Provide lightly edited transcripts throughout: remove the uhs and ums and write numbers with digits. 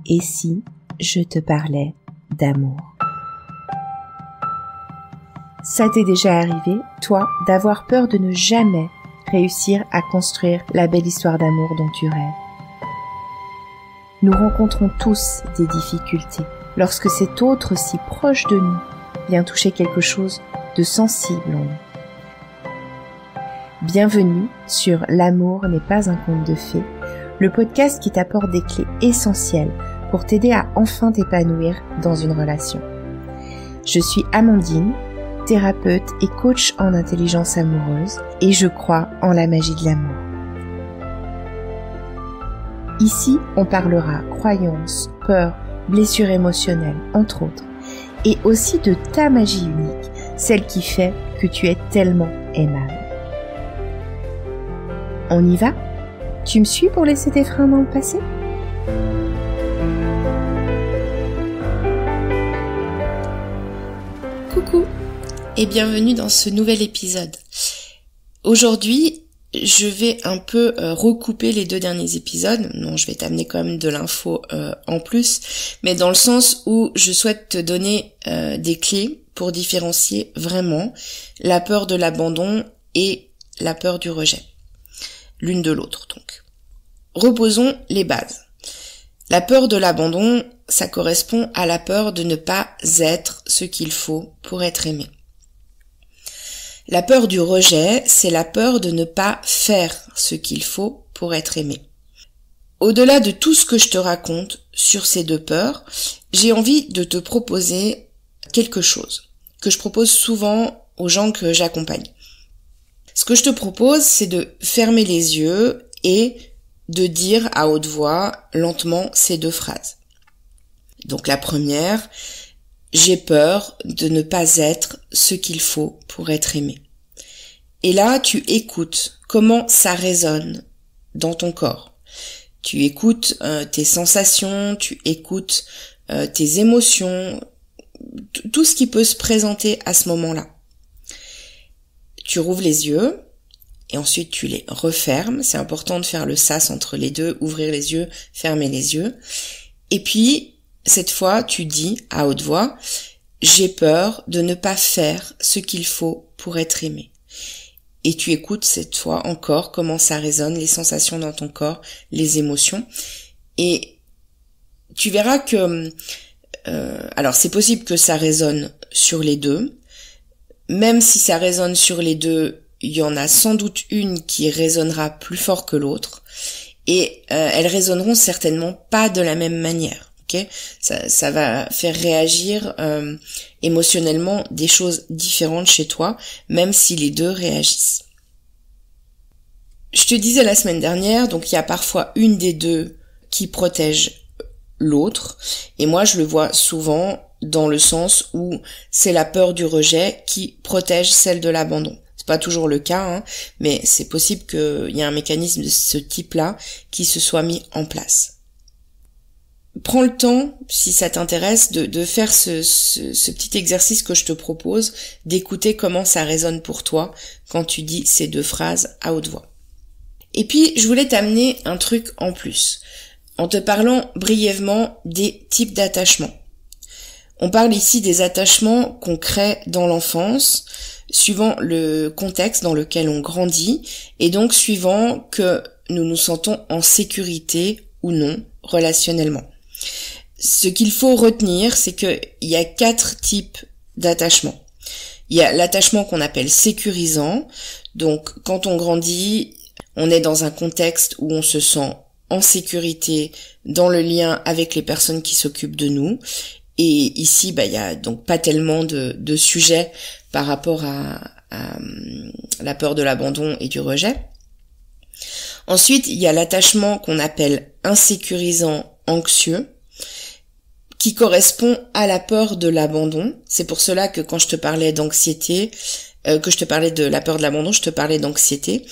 Et si je te parlais d'amour? Ça t'est déjà arrivé, toi, d'avoir peur de ne jamais réussir à construire la belle histoire d'amour dont tu rêves? Nous rencontrons tous des difficultés lorsque cet autre si proche de nous vient toucher quelque chose de sensible en nous. Bienvenue sur L'amour n'est pas un conte de fées, le podcast qui t'apporte des clés essentielles pour t'aider à enfin t'épanouir dans une relation. Je suis Amandine, thérapeute et coach en intelligence amoureuse, et je crois en la magie de l'amour. Ici, on parlera croyances, peurs, blessures émotionnelles, entre autres, et aussi de ta magie unique, celle qui fait que tu es tellement aimable. On y va? Tu me suis pour laisser tes freins dans le passé? Coucou et bienvenue dans ce nouvel épisode. Aujourd'hui, je vais un peu recouper les deux derniers épisodes. Non, je vais t'amener quand même de l'info en plus, mais dans le sens où je souhaite te donner des clés pour différencier vraiment la peur de l'abandon et la peur du rejet. L'une de l'autre donc. Reposons les bases. La peur de l'abandon, ça correspond à la peur de ne pas être ce qu'il faut pour être aimé. La peur du rejet, c'est la peur de ne pas faire ce qu'il faut pour être aimé. Au-delà de tout ce que je te raconte sur ces deux peurs, j'ai envie de te proposer quelque chose que je propose souvent aux gens que j'accompagne. Ce que je te propose, c'est de fermer les yeux et de dire à haute voix, lentement, ces deux phrases. Donc la première, j'ai peur de ne pas être ce qu'il faut pour être aimé. Et là, tu écoutes comment ça résonne dans ton corps. Tu écoutes tes sensations, tu écoutes tes émotions, tout ce qui peut se présenter à ce moment-là. Tu rouvres les yeux et ensuite tu les refermes. C'est important de faire le sas entre les deux, ouvrir les yeux, fermer les yeux. Et puis, cette fois, tu dis à haute voix, j'ai peur de ne pas faire ce qu'il faut pour être aimé. Et tu écoutes cette fois encore comment ça résonne, les sensations dans ton corps, les émotions. Et tu verras que, alors c'est possible que ça résonne sur les deux. Même si ça résonne sur les deux, il y en a sans doute une qui résonnera plus fort que l'autre. Et elles résonneront certainement pas de la même manière. Okay, ça va faire réagir émotionnellement des choses différentes chez toi, même si les deux réagissent. Je te disais la semaine dernière, donc il y a parfois une des deux qui protège l'autre, et moi je le vois souvent dans le sens où c'est la peur du rejet qui protège celle de l'abandon. C'est pas toujours le cas, mais c'est possible qu'il y ait un mécanisme de ce type-là qui se soit mis en place. Prends le temps, si ça t'intéresse, de faire ce petit exercice que je te propose, d'écouter comment ça résonne pour toi quand tu dis ces deux phrases à haute voix. Et puis, je voulais t'amener un truc en plus, en te parlant brièvement des types d'attachements. On parle ici des attachements qu'on crée dans l'enfance, suivant le contexte dans lequel on grandit, et donc suivant que nous nous sentons en sécurité ou non relationnellement. Ce qu'il faut retenir, c'est qu'il y a 4 types d'attachements. Il y a l'attachement qu'on appelle sécurisant. Donc, quand on grandit, on est dans un contexte où on se sent en sécurité dans le lien avec les personnes qui s'occupent de nous. Et ici, il y a donc pas tellement de sujets par rapport à la peur de l'abandon et du rejet. Ensuite, il y a l'attachement qu'on appelle insécurisant anxieux, qui correspond à la peur de l'abandon. C'est pour cela que quand je te parlais d'anxiété, que je te parlais de la peur de l'abandon, je te parlais d'anxiété.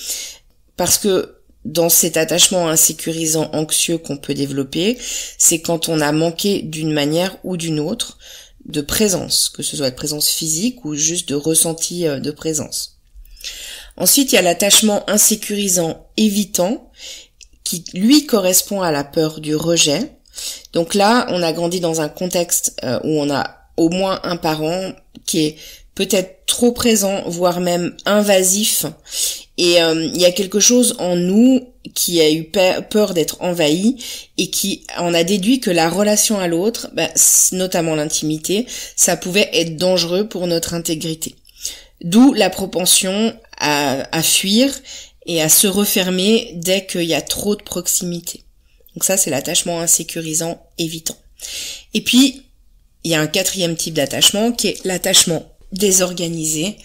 Parce que dans cet attachement insécurisant anxieux qu'on peut développer, c'est quand on a manqué d'une manière ou d'une autre de présence, que ce soit de présence physique ou juste de ressenti de présence. Ensuite, il y a l'attachement insécurisant évitant, qui lui correspond à la peur du rejet. Donc là, on a grandi dans un contexte où on a au moins un parent qui est peut-être trop présent, voire même invasif. Et il y a quelque chose en nous qui a eu peur d'être envahi et qui en a déduit que la relation à l'autre, notamment l'intimité, ça pouvait être dangereux pour notre intégrité. D'où la propension à fuir et à se refermer dès qu'il y a trop de proximité. Donc ça, c'est l'attachement insécurisant évitant. Et puis, il y a un quatrième type d'attachement qui est l'attachement désorganisé,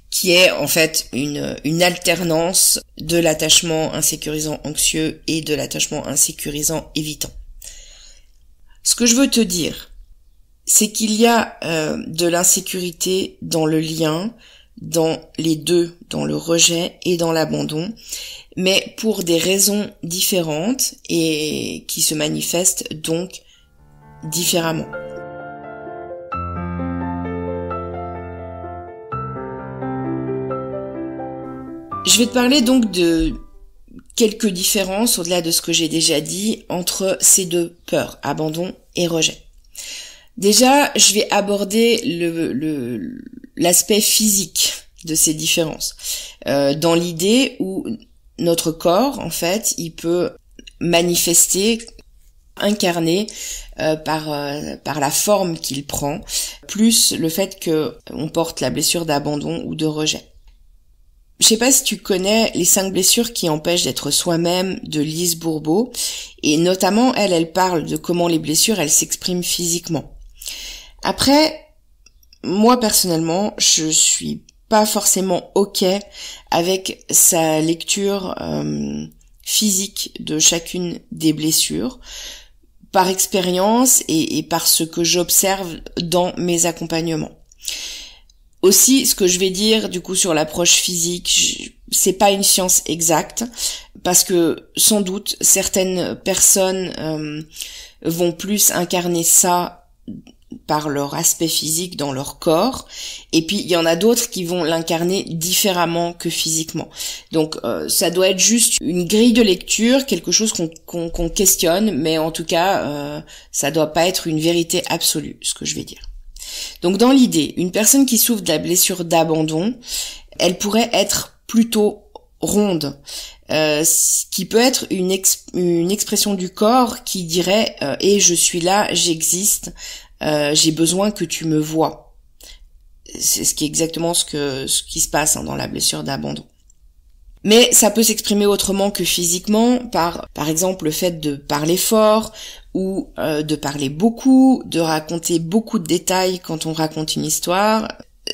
qui est en fait une alternance de l'attachement insécurisant anxieux et de l'attachement insécurisant évitant. Ce que je veux te dire, c'est qu'il y a de l'insécurité dans le lien, dans les deux, dans le rejet et dans l'abandon, mais pour des raisons différentes et qui se manifestent donc différemment. Je vais te parler donc de quelques différences, au-delà de ce que j'ai déjà dit, entre ces deux peurs, abandon et rejet. Déjà, je vais aborder l'aspect physique de ces différences, dans l'idée où notre corps, en fait, il peut manifester, incarner par la forme qu'il prend, plus le fait que on porte la blessure d'abandon ou de rejet. Je sais pas si tu connais les 5 blessures qui empêchent d'être soi-même de Lise Bourbeau, et notamment elle parle de comment les blessures elles s'expriment physiquement. Après, moi personnellement, je suis pas forcément ok avec sa lecture physique de chacune des blessures, par expérience et par ce que j'observe dans mes accompagnements. Aussi, ce que je vais dire du coup sur l'approche physique, c'est pas une science exacte, parce que sans doute certaines personnes vont plus incarner ça par leur aspect physique dans leur corps, et puis il y en a d'autres qui vont l'incarner différemment que physiquement. Donc ça doit être juste une grille de lecture, quelque chose qu'on questionne, mais en tout cas ça doit pas être une vérité absolue, ce que je vais dire. Donc dans l'idée, une personne qui souffre de la blessure d'abandon, elle pourrait être plutôt ronde, qui peut être une expression du corps qui dirait « Et je suis là, j'existe, j'ai besoin que tu me vois ». C'est ce qui est exactement ce qui se passe dans la blessure d'abandon. Mais ça peut s'exprimer autrement que physiquement, par exemple le fait de parler fort, ou de parler beaucoup, de raconter beaucoup de détails quand on raconte une histoire.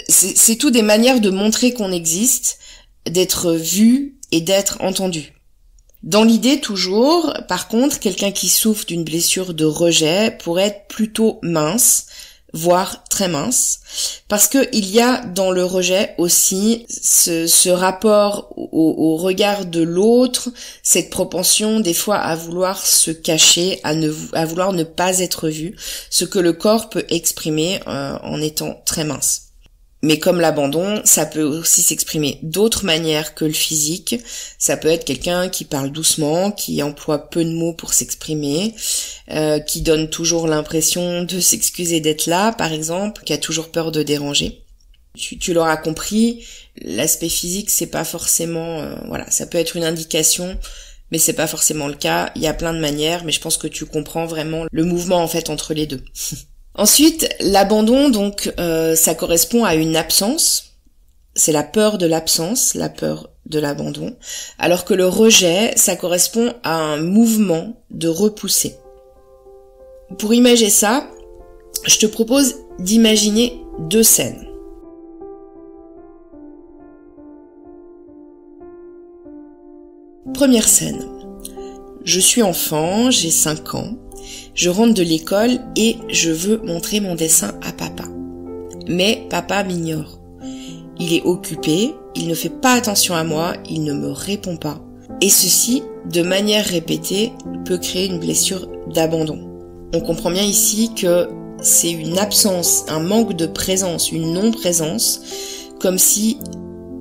C'est tout des manières de montrer qu'on existe, d'être vu et d'être entendu. Dans l'idée toujours, par contre, quelqu'un qui souffre d'une blessure de rejet pourrait être plutôt mince, voire très mince, parce que il y a dans le rejet aussi ce rapport au regard de l'autre, cette propension des fois à vouloir se cacher, à vouloir ne pas être vu, ce que le corps peut exprimer en étant très mince. Mais comme l'abandon, ça peut aussi s'exprimer d'autres manières que le physique. Ça peut être quelqu'un qui parle doucement, qui emploie peu de mots pour s'exprimer, qui donne toujours l'impression de s'excuser d'être là, par exemple, qui a toujours peur de déranger. Tu l'auras compris, l'aspect physique, c'est pas forcément... ça peut être une indication, mais c'est pas forcément le cas. Il y a plein de manières, mais je pense que tu comprends vraiment le mouvement en fait entre les deux. Ensuite, l'abandon, donc, ça correspond à une absence. C'est la peur de l'absence, la peur de l'abandon. Alors que le rejet, ça correspond à un mouvement de repousser. Pour imaginer ça, je te propose d'imaginer 2 scènes. Première scène. Je suis enfant, j'ai 5 ans. Je rentre de l'école et je veux montrer mon dessin à papa. Mais papa m'ignore. Il est occupé, il ne fait pas attention à moi, il ne me répond pas. Et ceci, de manière répétée, peut créer une blessure d'abandon. On comprend bien ici que c'est une absence, un manque de présence, une non-présence, comme si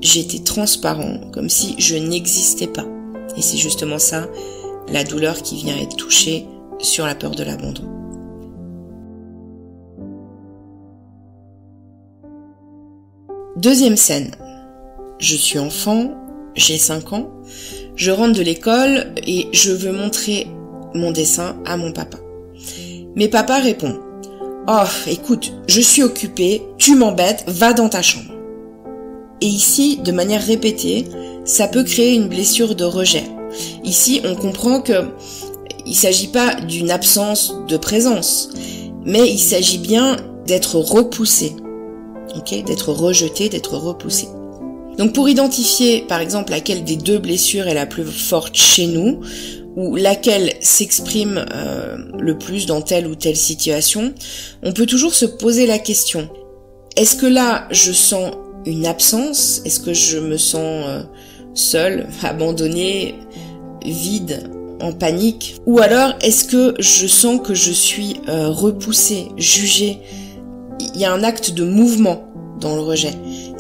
j'étais transparent, comme si je n'existais pas. Et c'est justement ça, la douleur qui vient être touchée sur la peur de l'abandon. Deuxième scène. Je suis enfant, j'ai 5 ans, je rentre de l'école et je veux montrer mon dessin à mon papa. Mais papa répond « Oh, écoute, je suis occupé, tu m'embêtes, va dans ta chambre. » Et ici, de manière répétée, ça peut créer une blessure de rejet. Ici, on comprend que il s'agit pas d'une absence de présence, mais il s'agit bien d'être repoussé, d'être rejeté, d'être repoussé. Donc pour identifier, par exemple, laquelle des deux blessures est la plus forte chez nous, ou laquelle s'exprime le plus dans telle ou telle situation, on peut toujours se poser la question, est-ce que là, je sens une absence? Est-ce que je me sens seule, abandonnée, vide, en panique? Ou alors, est-ce que je sens que je suis repoussée, jugée? Il y a un acte de mouvement dans le rejet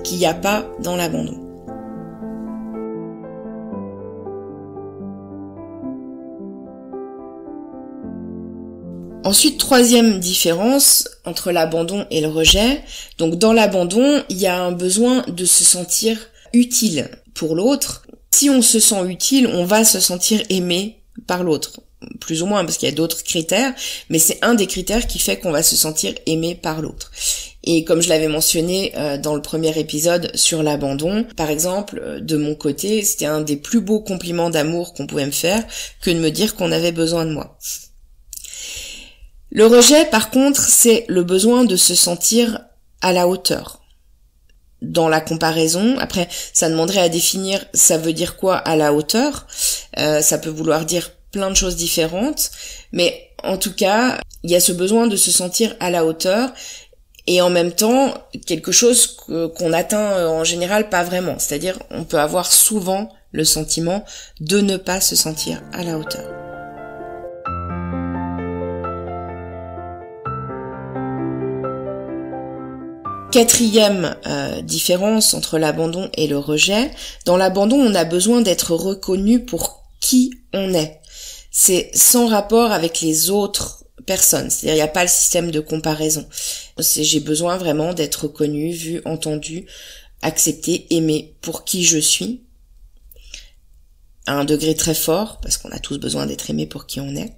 qu'il n'y a pas dans l'abandon. Ensuite, troisième différence entre l'abandon et le rejet. Donc dans l'abandon, il y a un besoin de se sentir utile pour l'autre. Si on se sent utile, on va se sentir aimé par l'autre. Plus ou moins, parce qu'il y a d'autres critères, mais c'est un des critères qui fait qu'on va se sentir aimé par l'autre. Et comme je l'avais mentionné dans le premier épisode sur l'abandon, par exemple, de mon côté, c'était un des plus beaux compliments d'amour qu'on pouvait me faire que de me dire qu'on avait besoin de moi. Le rejet, par contre, c'est le besoin de se sentir à la hauteur. Dans la comparaison, après, ça demanderait à définir, ça veut dire quoi à la hauteur. Ça peut vouloir dire plein de choses différentes, mais en tout cas, il y a ce besoin de se sentir à la hauteur et en même temps, quelque chose qu'on atteint en général pas vraiment. C'est-à-dire, on peut avoir souvent le sentiment de ne pas se sentir à la hauteur. Quatrième différence entre l'abandon et le rejet. Dans l'abandon, on a besoin d'être reconnu pour qui on est. C'est sans rapport avec les autres personnes. C'est-à-dire, il n'y a pas le système de comparaison. J'ai besoin vraiment d'être reconnu, vu, entendu, accepté, aimé pour qui je suis. À un degré très fort, parce qu'on a tous besoin d'être aimé pour qui on est.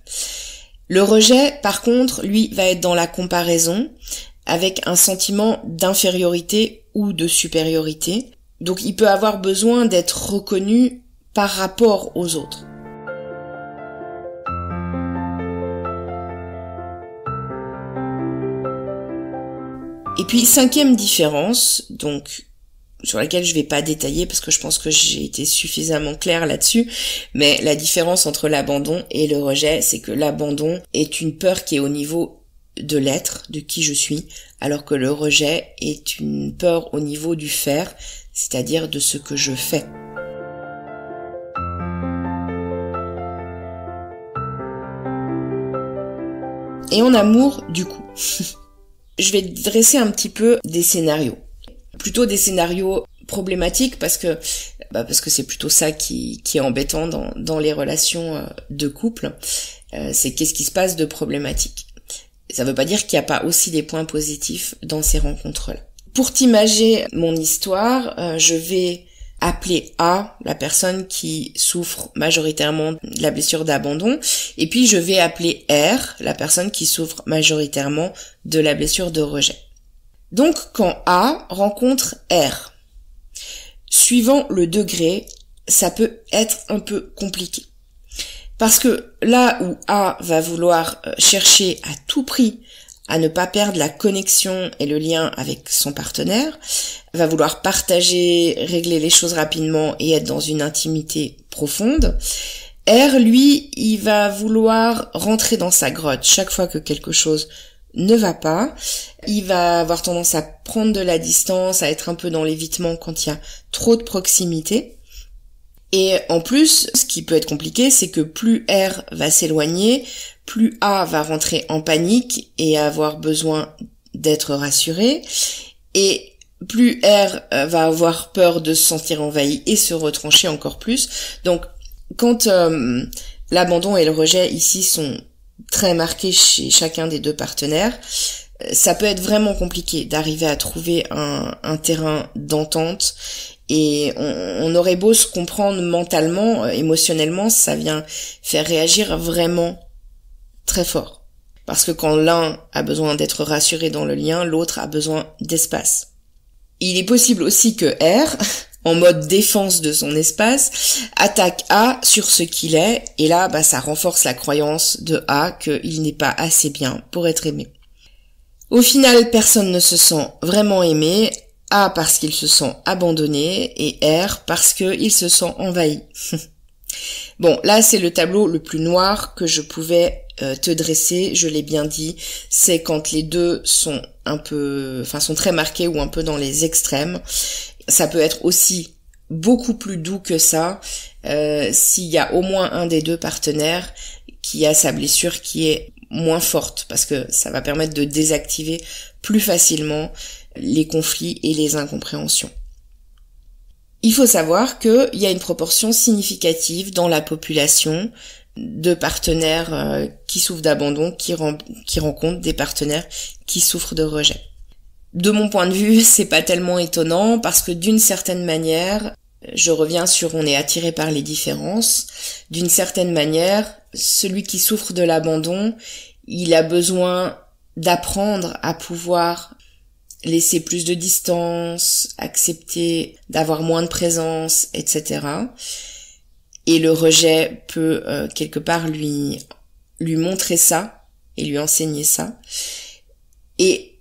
Le rejet, par contre, lui, va être dans la comparaison, avec un sentiment d'infériorité ou de supériorité. Donc il peut avoir besoin d'être reconnu par rapport aux autres. Et puis cinquième différence, donc sur laquelle je vais pas détailler parce que je pense que j'ai été suffisamment claire là-dessus, mais la différence entre l'abandon et le rejet, c'est que l'abandon est une peur qui est au niveau de l'être, de qui je suis, alors que le rejet est une peur au niveau du faire, c'est-à-dire de ce que je fais. Et en amour, du coup, je vais dresser un petit peu des scénarios. Plutôt des scénarios problématiques parce que c'est plutôt ça qui est embêtant dans les relations de couple. C'est qu'est-ce qui se passe de problématique. Ça veut pas dire qu'il n'y a pas aussi des points positifs dans ces rencontres-là. Pour t'imager mon histoire, je vais appeler A, la personne qui souffre majoritairement de la blessure d'abandon, et puis je vais appeler R, la personne qui souffre majoritairement de la blessure de rejet. Donc quand A rencontre R, suivant le degré, ça peut être un peu compliqué. Parce que là où A va vouloir chercher à tout prix à ne pas perdre la connexion et le lien avec son partenaire, va vouloir partager, régler les choses rapidement et être dans une intimité profonde, R, lui, il va vouloir rentrer dans sa grotte chaque fois que quelque chose ne va pas. Il va avoir tendance à prendre de la distance, à être un peu dans l'évitement quand il y a trop de proximité. Et en plus, ce qui peut être compliqué, c'est que plus R va s'éloigner, plus A va rentrer en panique et avoir besoin d'être rassuré, et plus R va avoir peur de se sentir envahi et se retrancher encore plus. Donc, quand l'abandon et le rejet ici sont très marqué chez chacun des deux partenaires, ça peut être vraiment compliqué d'arriver à trouver un terrain d'entente. Et on aurait beau se comprendre mentalement, émotionnellement, ça vient faire réagir vraiment très fort. Parce que quand l'un a besoin d'être rassuré dans le lien, l'autre a besoin d'espace. Il est possible aussi que R, en mode défense de son espace, attaque A sur ce qu'il est, et là, ça renforce la croyance de A qu'il n'est pas assez bien pour être aimé. Au final, personne ne se sent vraiment aimé, A parce qu'il se sent abandonné, et R parce qu'il se sent envahi. Bon, là c'est le tableau le plus noir que je pouvais te dresser, je l'ai bien dit, c'est quand les deux sont sont très marqués ou un peu dans les extrêmes. Ça peut être aussi beaucoup plus doux que ça, s'il y a au moins un des deux partenaires qui a sa blessure qui est moins forte, parce que ça va permettre de désactiver plus facilement les conflits et les incompréhensions. Il faut savoir qu'il y a une proportion significative dans la population de partenaires qui souffrent d'abandon, qui rencontrent des partenaires qui souffrent de rejet. De mon point de vue, c'est pas tellement étonnant parce que d'une certaine manière, je reviens sur on est attiré par les différences, d'une certaine manière, celui qui souffre de l'abandon, il a besoin d'apprendre à pouvoir laisser plus de distance, accepter d'avoir moins de présence, etc. Et le rejet peut quelque part lui montrer ça et lui enseigner ça. Et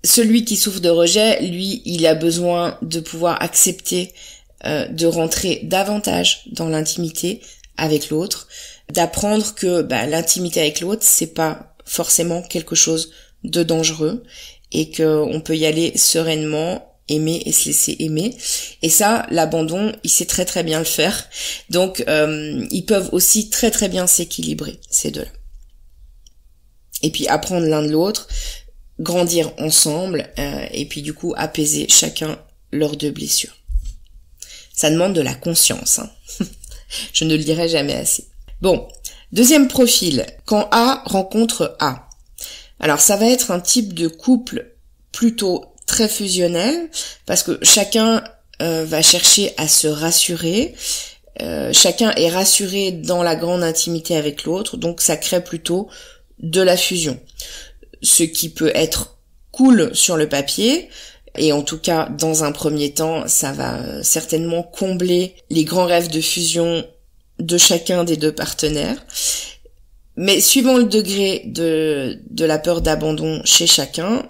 celui qui souffre de rejet, lui, il a besoin de pouvoir accepter de rentrer davantage dans l'intimité avec l'autre, d'apprendre que l'intimité avec l'autre, c'est pas forcément quelque chose de dangereux, et qu'on peut y aller sereinement, aimer et se laisser aimer. Et ça, l'abandon, il sait très très bien le faire. Donc, ils peuvent aussi très très bien s'équilibrer, ces deux-là. Et puis, apprendre l'un de l'autre, grandir ensemble, et puis du coup, apaiser chacun leurs deux blessures. Ça demande de la conscience, hein. Je ne le dirai jamais assez. Bon, deuxième profil, quand A rencontre A. Alors ça va être un type de couple plutôt très fusionnel, parce que chacun va chercher à se rassurer, chacun est rassuré dans la grande intimité avec l'autre, donc ça crée plutôt de la fusion. Ce qui peut être cool sur le papier, et en tout cas dans un premier temps, ça va certainement combler les grands rêves de fusion de chacun des deux partenaires. Mais suivant le degré de la peur d'abandon chez chacun,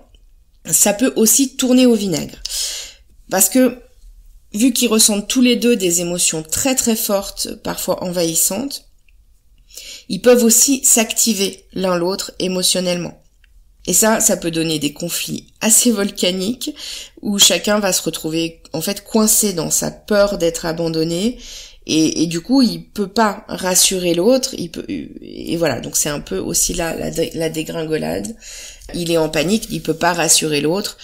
ça peut aussi tourner au vinaigre. Parce que, vu qu'ils ressentent tous les deux des émotions très très fortes, parfois envahissantes, ils peuvent aussi s'activer l'un l'autre émotionnellement. Et ça peut donner des conflits assez volcaniques, où chacun va se retrouver en fait coincé dans sa peur d'être abandonné, et du coup il peut pas rassurer l'autre, et voilà, donc c'est un peu aussi la dégringolade. Il est en panique, il peut pas rassurer l'autre,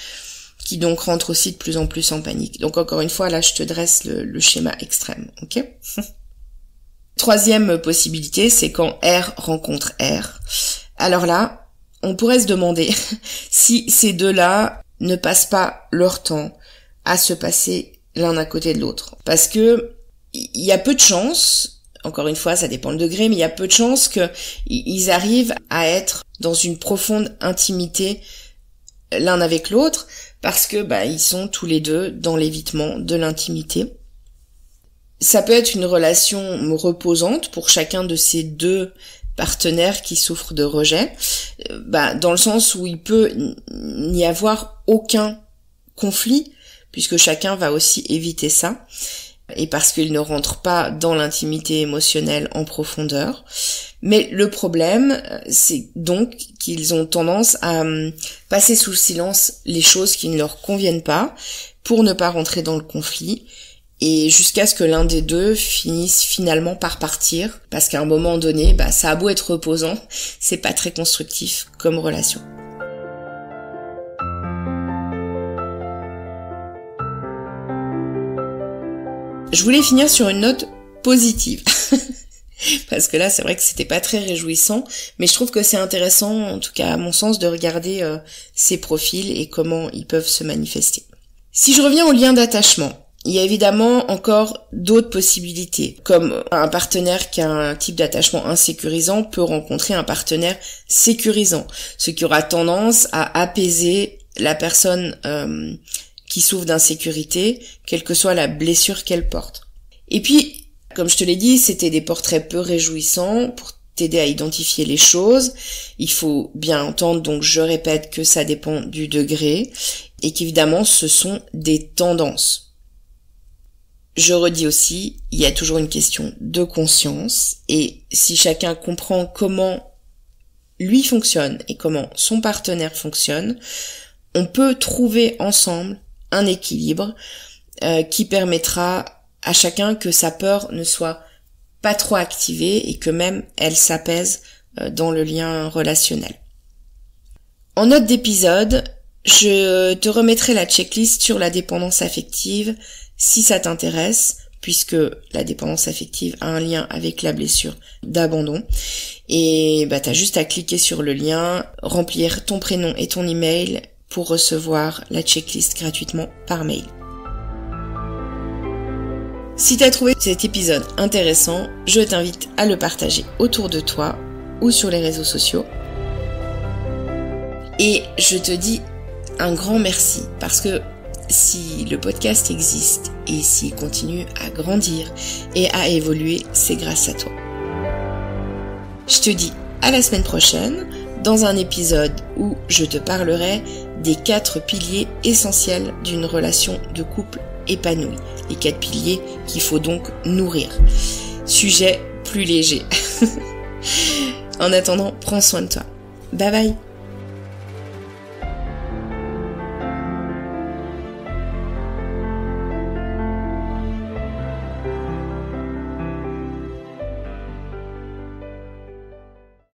qui donc rentre aussi de plus en plus en panique. Donc encore une fois, là je te dresse le schéma extrême, ok? Troisième possibilité, c'est quand R rencontre R. Alors là, on pourrait se demander si ces deux-là ne passent pas leur temps à se passer l'un à côté de l'autre. Parce que il y a peu de chances, encore une fois ça dépend le degré, mais il y a peu de chances qu'ils arrivent à être dans une profonde intimité l'un avec l'autre, parce que ils sont tous les deux dans l'évitement de l'intimité. Ça peut être une relation reposante pour chacun de ces deux partenaires qui souffrent de rejet, dans le sens où il peut n'y avoir aucun conflit, puisque chacun va aussi éviter ça, et parce qu'ils ne rentrent pas dans l'intimité émotionnelle en profondeur. Mais le problème, c'est donc qu'ils ont tendance à passer sous le silence les choses qui ne leur conviennent pas, pour ne pas rentrer dans le conflit, et jusqu'à ce que l'un des deux finisse finalement par partir, parce qu'à un moment donné, ça a beau être reposant, c'est pas très constructif comme relation. Je voulais finir sur une note positive. parce que là c'est vrai que c'était pas très réjouissant, mais je trouve que c'est intéressant, en tout cas à mon sens, de regarder ces profils et comment ils peuvent se manifester. Si je reviens au lien d'attachement, il y a évidemment encore d'autres possibilités, comme un partenaire qui a un type d'attachement insécurisant peut rencontrer un partenaire sécurisant, ce qui aura tendance à apaiser la personne qui souffre d'insécurité, quelle que soit la blessure qu'elle porte. Et puis, comme je te l'ai dit, c'était des portraits peu réjouissants pour t'aider à identifier les choses. Il faut bien entendre, donc je répète, que ça dépend du degré et qu'évidemment ce sont des tendances. Je redis aussi, il y a toujours une question de conscience, et si chacun comprend comment lui fonctionne et comment son partenaire fonctionne, on peut trouver ensemble un équilibre qui permettra à chacun que sa peur ne soit pas trop activée et que même elle s'apaise dans le lien relationnel. En note d'épisode, je te remettrai la checklist sur la dépendance affective si ça t'intéresse, puisque la dépendance affective a un lien avec la blessure d'abandon. Et t'as juste à cliquer sur le lien, remplir ton prénom et ton email pour recevoir la checklist gratuitement par mail. Si t'as trouvé cet épisode intéressant, je t'invite à le partager autour de toi ou sur les réseaux sociaux. Et je te dis un grand merci, parce que si le podcast existe et s'il continue à grandir et à évoluer, c'est grâce à toi. Je te dis à la semaine prochaine dans un épisode où je te parlerai des 4 piliers essentiels d'une relation de couple épanouie. Les 4 piliers qu'il faut donc nourrir. Sujet plus léger. En attendant, prends soin de toi. Bye bye.